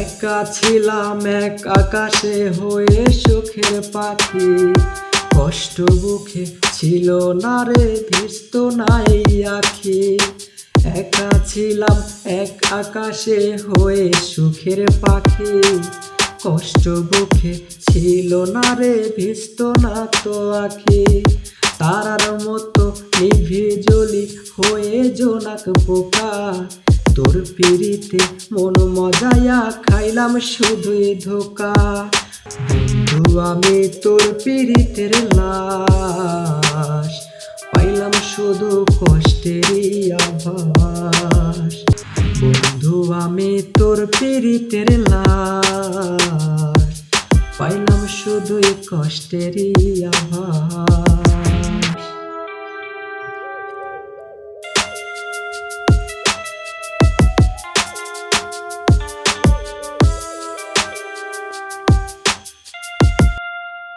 একা ছিলাম এক আকাশে হয়ে সুখের পাখি, কষ্ট বুকে ছিল না রে ভিজত নাই আখি। একা ছিলাম এক আকাশে হয়ে সুখের পাখি, কষ্ট বুকে ছিল না রে ভিজত না তো আখি। তারার মতো নিভে জ্বলি হয়ে জোনাক পোকা, তোর পিড়িতে মন মজায়া খাইলাম শুধুই ধোকা। বন্ধু আমি তোর পিড়িতের লাশ, পাইলাম শুধু কষ্টেরই আভাস। বন্ধু আমি তোর পিড়িতের লাশ, পাইলাম শুধুই কষ্টেরই আভাস।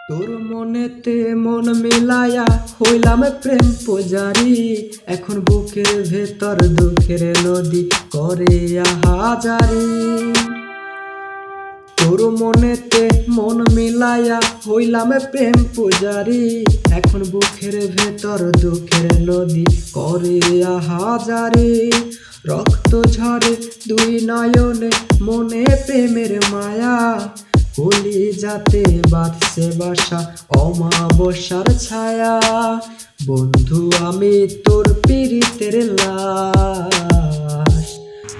তোর মনেতে মন মিলায়া হইলাম প্রেম পূজারি, এখন বুকের ভেতর দুঃখের নদী করে আহাজারি। তোর মনেতে মন মিলায়া হইলাম প্রেম পূজারি, এখন বুকের ভেতর দুঃখের নদী করে আহাজারি। রক্ত ঝরে দুই নয়নে মনে প্রেমের মায়া, কলি যাতে বাঁধছে বাসা অমাবস্যার ছায়া। বন্ধু আমি তোর পিড়িতের লাশ,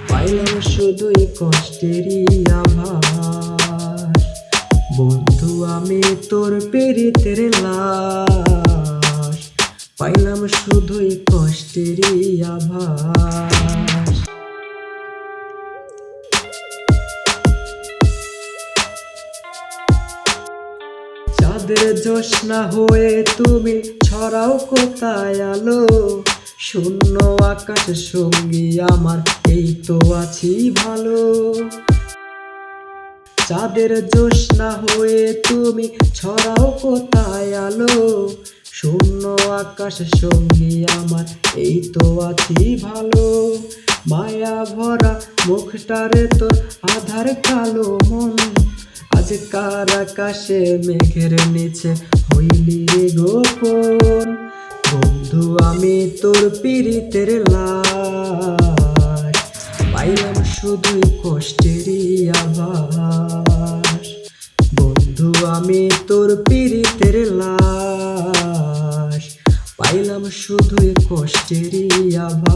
পাইলাম শুধুই কষ্টেরই আভাস। বন্ধু আমি তোর পিড়িতের লাশ, পাইলাম শুধুই কষ্টেরই আভাস। চাঁদের জ্যোৎস্না হয়ে তুমি ছড়াও কোথায় আলো, শূন্য আকাশ সঙ্গী আমার এই তো আছি ভালো। চাঁদের জ্যোৎস্না হয়ে তুমি ছড়াও কোথায় আলো, শূন্য আকাশ সঙ্গী আমার এই তো আছি ভালো। মায়া ভরা মুখটারে তোর আধার কালো মন, আজকার আকাশে মেঘের নিচে হইলি রে গোপন। বন্ধু আমি তোর পিড়িতের লাশ, পাইলাম শুধুই কষ্টেরই আভাস। বন্ধু আমি তোর পিড়িতের লাশ, পাইলাম শুধুই কষ্টেরই আভাস।